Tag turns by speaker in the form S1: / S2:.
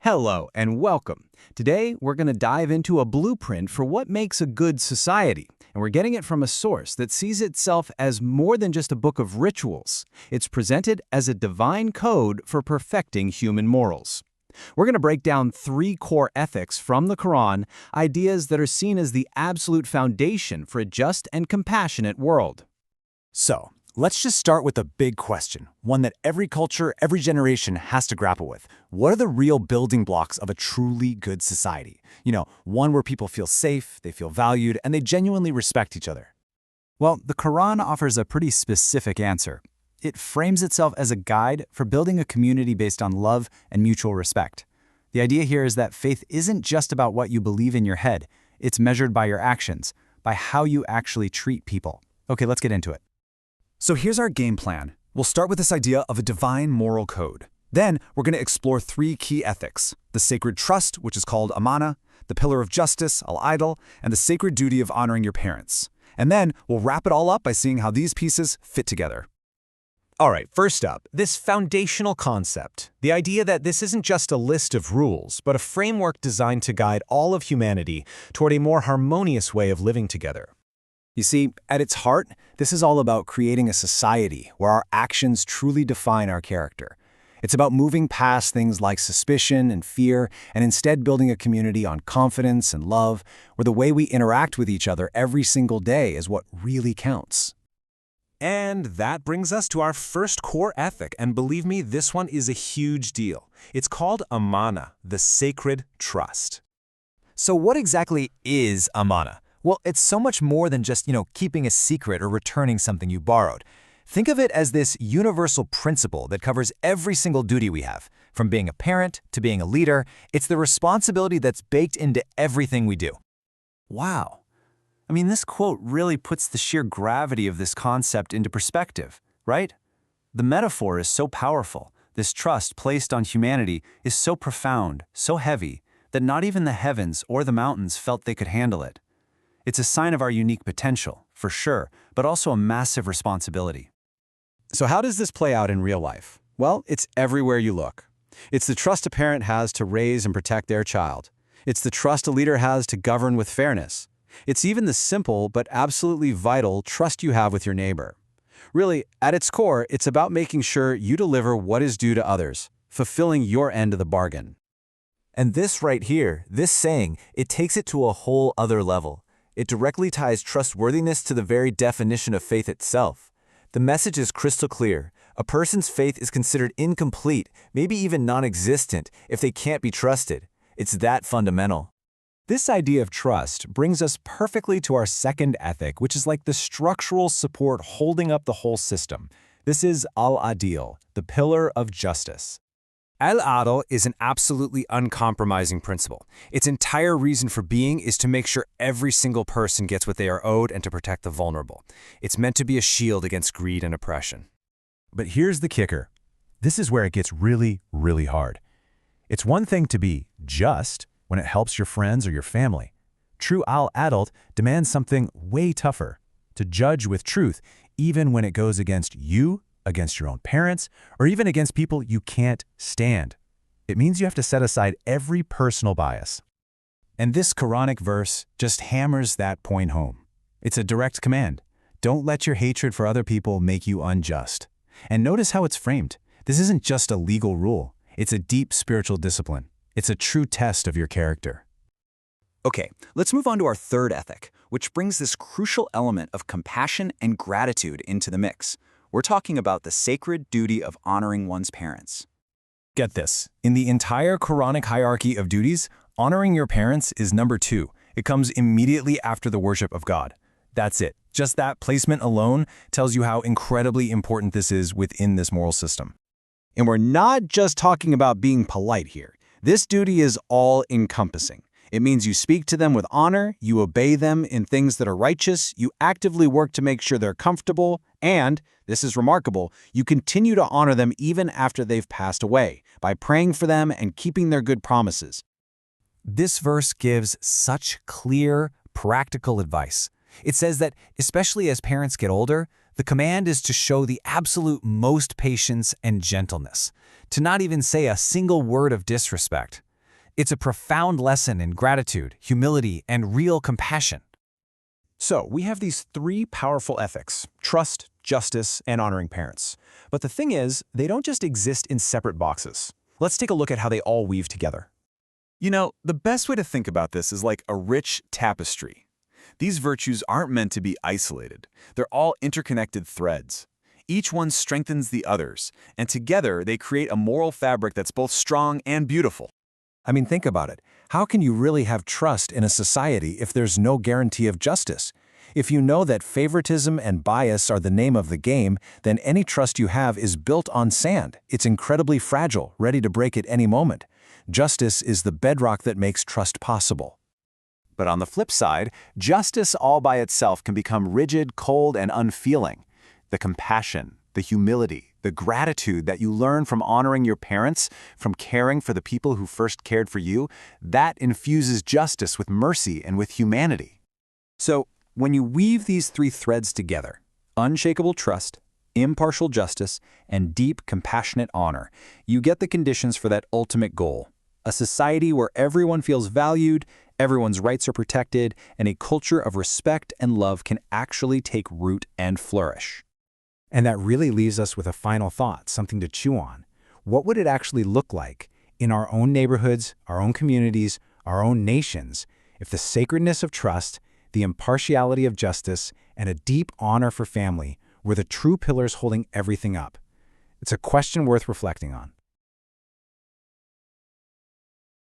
S1: Hello and welcome. Today, we're going to dive into a blueprint for what makes a good society, and we're getting it from a source that sees itself as more than just a book of rituals. It's presented as a divine code for perfecting human morals. We're going to break down 3 core ethics from the Quran, ideas that are seen as the absolute foundation for a just and compassionate world.
S2: So, let's just start with a big question, one that every culture, every generation has to grapple with. What are the real building blocks of a truly good society? One where people feel safe, they feel valued, and they genuinely respect each other.
S3: Well, the Quran offers a pretty specific answer. It frames itself as a guide for building a community based on love and mutual respect. The idea here is that faith isn't just about what you believe in your head. It's measured by your actions, by how you actually treat people. Okay, let's get into it.
S2: So here's our game plan. We'll start with this idea of a divine moral code. Then we're going to explore 3 key ethics: the sacred trust, which is called Amana, the pillar of justice, al-Idl, and the sacred duty of honoring your parents. And then we'll wrap it all up by seeing how these pieces fit together.
S4: All right, first up, this foundational concept, the idea that this isn't just a list of rules, but a framework designed to guide all of humanity toward a more harmonious way of living together.
S2: You see, at its heart, this is all about creating a society where our actions truly define our character. It's about moving past things like suspicion and fear and instead building a community on confidence and love, where the way we interact with each other every single day is what really counts.
S4: And that brings us to our first core ethic, and believe me, this one is a huge deal. It's called Amana, the sacred trust.
S3: So what exactly is Amana? Well, it's so much more than just, keeping a secret or returning something you borrowed. Think of it as this universal principle that covers every single duty we have. From being a parent to being a leader, it's the responsibility that's baked into everything we do. Wow. This quote really puts the sheer gravity of this concept into perspective, right? The metaphor is so powerful. This trust placed on humanity is so profound, so heavy, that not even the heavens or the mountains felt they could handle it. It's a sign of our unique potential, for sure, but also a massive responsibility.
S1: So how does this play out in real life? Well, it's everywhere you look. It's the trust a parent has to raise and protect their child. It's the trust a leader has to govern with fairness. It's even the simple but absolutely vital trust you have with your neighbor. Really, at its core, it's about making sure you deliver what is due to others, fulfilling your end of the bargain.
S3: And this right here, this saying, it takes it to a whole other level. It directly ties trustworthiness to the very definition of faith itself. The message is crystal clear. A person's faith is considered incomplete, maybe even non-existent, if they can't be trusted. It's that fundamental.
S1: This idea of trust brings us perfectly to our second ethic, which is like the structural support holding up the whole system. This is al-Adil, the pillar of justice. Al-Adl is an absolutely uncompromising principle. Its entire reason for being is to make sure every single person gets what they are owed and to protect the vulnerable. It's meant to be a shield against greed and oppression.
S2: But here's the kicker. This is where it gets really, really hard. It's one thing to be just when it helps your friends or your family. True al-Adl demands something way tougher: to judge with truth, even when it goes against you, against your own parents, or even against people you can't stand. It means you have to set aside every personal bias. And this Quranic verse just hammers that point home. It's a direct command. Don't let your hatred for other people make you unjust. And notice how it's framed. This isn't just a legal rule. It's a deep spiritual discipline. It's a true test of your character.
S5: Okay, let's move on to our third ethic, which brings this crucial element of compassion and gratitude into the mix. We're talking about the sacred duty of honoring one's parents.
S2: Get this. In the entire Quranic hierarchy of duties, honoring your parents is number 2. It comes immediately after the worship of God. That's it. Just that placement alone tells you how incredibly important this is within this moral system.
S1: And we're not just talking about being polite here. This duty is all-encompassing. It means you speak to them with honor, you obey them in things that are righteous, you actively work to make sure they're comfortable, and, this is remarkable, you continue to honor them even after they've passed away, by praying for them and keeping their good promises.
S3: This verse gives such clear, practical advice. It says that, especially as parents get older, the command is to show the absolute most patience and gentleness, to not even say a single word of disrespect.
S2: It's a profound lesson in gratitude, humility, and real compassion.
S4: So, we have these three powerful ethics: trust, justice, and honoring parents. But the thing is, they don't just exist in separate boxes. Let's take a look at how they all weave together.
S5: You know, the best way to think about this is like a rich tapestry. These virtues aren't meant to be isolated. They're all interconnected threads. Each one strengthens the others, and together they create a moral fabric that's both strong and beautiful.
S1: I mean, think about it. How can you really have trust in a society if there's no guarantee of justice? If you know that favoritism and bias are the name of the game, then any trust you have is built on sand. It's incredibly fragile, ready to break at any moment. Justice is the bedrock that makes trust possible.
S3: But on the flip side, justice all by itself can become rigid, cold, and unfeeling. The compassion, the humility, the gratitude that you learn from honoring your parents, from caring for the people who first cared for you, that infuses justice with mercy and with humanity.
S5: So, when you weave these three threads together, unshakable trust, impartial justice, and deep, compassionate honor, you get the conditions for that ultimate goal: a society where everyone feels valued, everyone's rights are protected, and a culture of respect and love can actually take root and flourish.
S2: And that really leaves us with a final thought, something to chew on. What would it actually look like in our own neighborhoods, our own communities, our own nations, if the sacredness of trust, the impartiality of justice, and a deep honor for family were the true pillars holding everything up? It's a question worth reflecting on.